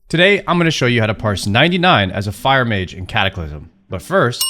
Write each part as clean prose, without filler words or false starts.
Today, I'm going to show you how to parse 99 as a fire mage in Cataclysm. But first,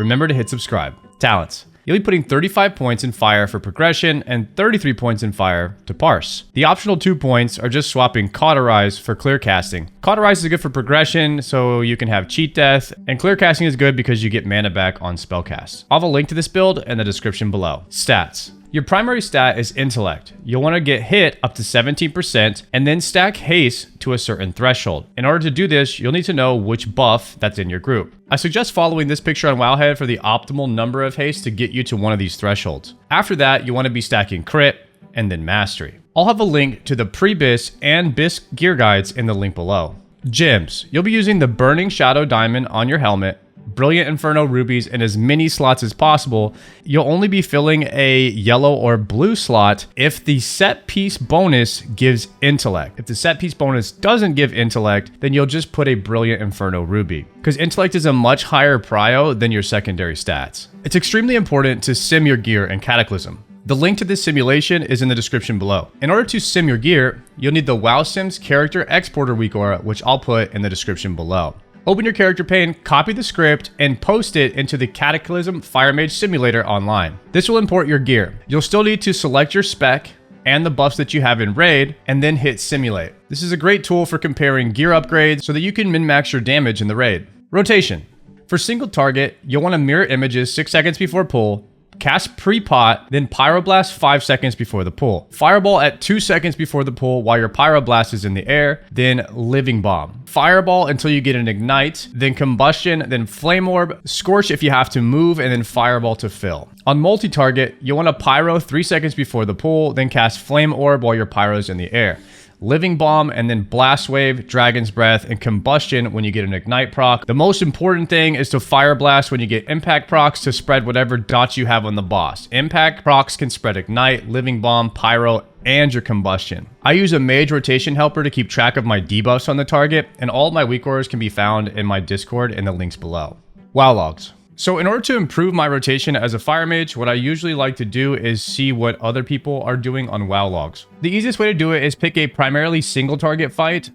remember to hit subscribe. Talents. You'll be putting 35 points in fire for progression and 33 points in fire to parse. The optional 2 points are just swapping Cauterize for clear casting. Cauterize is good for progression, so you can have cheat death, and clear casting is good because you get mana back on spellcasts. I'll have a link to this build in the description below. Stats. Your primary stat is intellect. You'll want to get hit up to 17% and then stack haste to a certain threshold. In order to do this, you'll need to know which buff that's in your group. I suggest following this picture on Wowhead for the optimal number of haste to get you to one of these thresholds. After that, you want to be stacking crit and then mastery. I'll have a link to the pre-bis and bis gear guides in the link below. Gems. You'll be using the Burning Shadow Diamond on your helmet, Brilliant Inferno rubies in as many slots as possible. You'll only be filling a yellow or blue slot if the set piece bonus gives intellect. If the set piece bonus doesn't give intellect, then you'll just put a Brilliant Inferno ruby, because intellect is a much higher prio than your secondary stats. It's extremely important to sim your gear in Cataclysm. The link to this simulation is in the description below. In order to sim your gear, you'll need the WoW Sims character exporter weak-aura, which I'll put in the description below. Open your character pane, copy the script, and post it into the Cataclysm Fire Mage Simulator online. This will import your gear. You'll still need to select your spec and the buffs that you have in raid, and then hit simulate. This is a great tool for comparing gear upgrades so that you can min-max your damage in the raid. Rotation. For single target, you'll want to mirror images 6 seconds before pull, cast pre-pot, then pyroblast 5 seconds before the pull. Fireball at 2 seconds before the pull while your pyroblast is in the air, then living bomb. Fireball until you get an ignite, then combustion, then flame orb, scorch if you have to move, and then fireball to fill. On multi-target, you want to pyro 3 seconds before the pull, then cast flame orb while your pyro is in the air. Living bomb, and then blast wave, dragon's breath, and combustion when you get an ignite proc. The most important thing is to fire blast when you get impact procs to spread whatever dots you have on the boss. Impact procs can spread ignite, living bomb, pyro, and your combustion. I use a mage rotation helper to keep track of my debuffs on the target, and all of my weak auras can be found in my Discord in the links below. WoW logs. So in order to improve my rotation as a fire mage, what I usually like to do is see what other people are doing on WoW logs. The easiest way to do it is pick a primarily single target fight.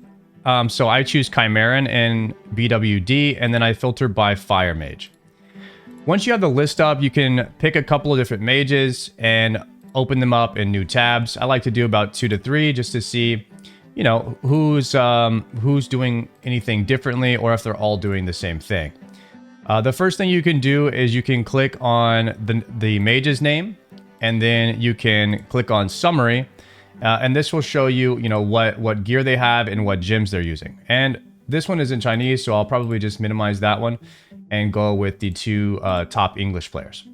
So I choose Chimeran and BWD, and then I filter by fire mage. Once you have the list up, you can pick a couple of different mages and open them up in new tabs. I like to do about 2 to 3 just to see, you know, who's doing anything differently, or if they're all doing the same thing. The first thing you can do is you can click on the mage's name, and then you can click on summary, and this will show you, what gear they have and what gems they're using. And this one is in Chinese, so I'll probably just minimize that one and go with the 2 top English players.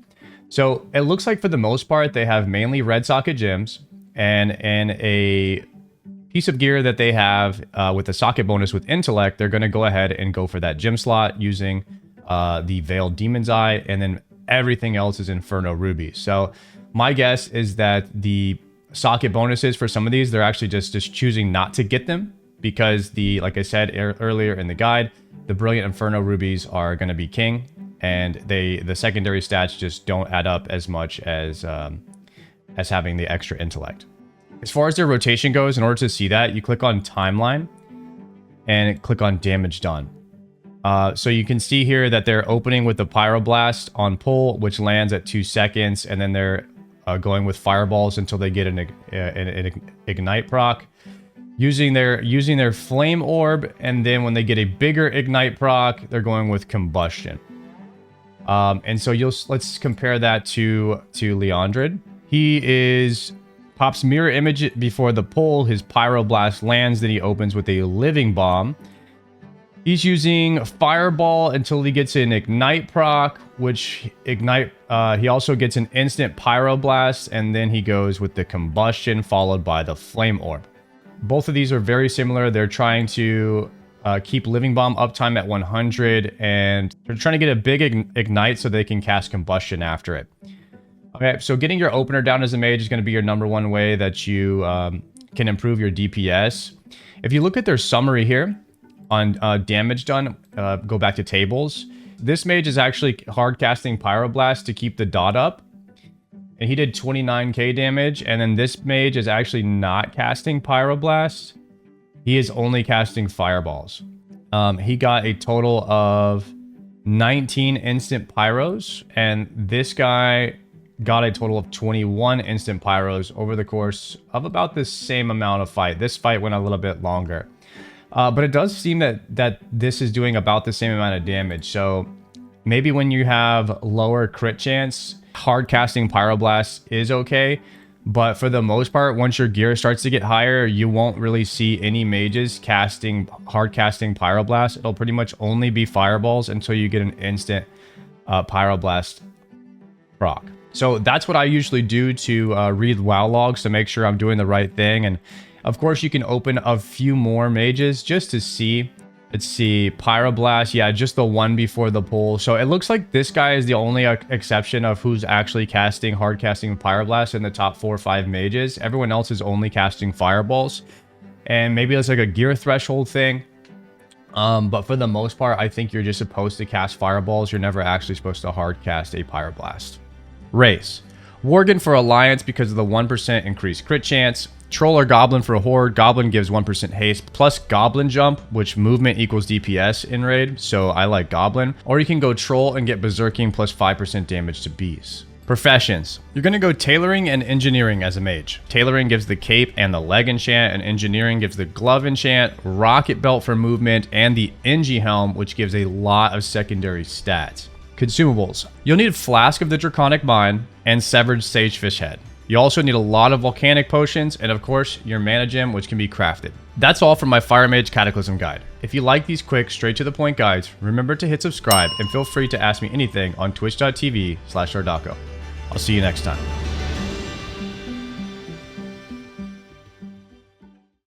So it looks like for the most part, they have mainly red socket gems, and a piece of gear that they have with a socket bonus with intellect, they're going to go ahead and go for that gem slot using the Veiled Demon's Eye, and then everything else is Inferno Ruby. So my guess is that the socket bonuses for some of these, they're actually just choosing not to get them, because like I said earlier in the guide, the Brilliant Inferno Rubies are going to be king, and the secondary stats just don't add up as much as having the extra intellect. As far as their rotation goes, in order to see that, you click on timeline and click on damage done. So you can see here that they're opening with the Pyroblast on pull, which lands at 2 seconds, and then they're going with fireballs until they get an ignite proc, using their flame orb, and then when they get a bigger ignite proc, they're going with combustion. And so let's compare that to Leandrid. He pops mirror image before the pull, his Pyroblast lands, then he opens with a living bomb. He's using Fireball until he gets an Ignite proc, which Ignite, he also gets an instant Pyroblast, and then he goes with the Combustion, followed by the Flame Orb. Both of these are very similar. They're trying to keep Living Bomb uptime at 100, and they're trying to get a big Ignite so they can cast Combustion after it. Okay, so getting your opener down as a mage is going to be your #1 way that you can improve your DPS. If you look at their summary here, on damage done, go back to tables. This mage is actually hard casting Pyroblast to keep the dot up, and he did 29k damage. And then this mage is actually not casting Pyroblast. he is only casting fireballs. He got a total of 19 instant pyros, and this guy got a total of 21 instant pyros over the course of about the same amount of fight. This fight went a little bit longer. But it does seem that this is doing about the same amount of damage. So maybe when you have lower crit chance, hard casting Pyroblast is okay. But for the most part, once your gear starts to get higher, you won't really see any mages hard casting Pyroblast. It'll pretty much only be fireballs until you get an instant Pyroblast proc. So that's what I usually do to read WoW logs to make sure I'm doing the right thing. And of course, you can open a few more mages just to see. Let's see, Pyroblast, yeah, just the one before the pull. So it looks like this guy is the only exception of who's actually hard casting Pyroblast in the top 4 or 5 mages. Everyone else is only casting fireballs. And maybe it's like a gear threshold thing. But for the most part, I think you're just supposed to cast fireballs. You're never actually supposed to hard cast a Pyroblast. Race. Worgen for Alliance because of the 1% increased crit chance. Troll or Goblin for a Horde. Goblin gives 1% haste plus Goblin Jump, which movement equals DPS in raid, so I like Goblin. Or you can go Troll and get Berserking plus 5% damage to bees. Professions. You're going to go Tailoring and Engineering as a mage. Tailoring gives the cape and the leg enchant, and Engineering gives the glove enchant, Rocket Belt for movement, and the Engi Helm, which gives a lot of secondary stats. Consumables. You'll need Flask of the Draconic Mine and Severed Sagefish Head. You also need a lot of Volcanic Potions, and of course, your Mana Gem, which can be crafted. That's all from my Fire Mage Cataclysm guide. If you like these quick, straight to the point guides, remember to hit subscribe, and feel free to ask me anything on twitch.tv/Ardako. I'll see you next time.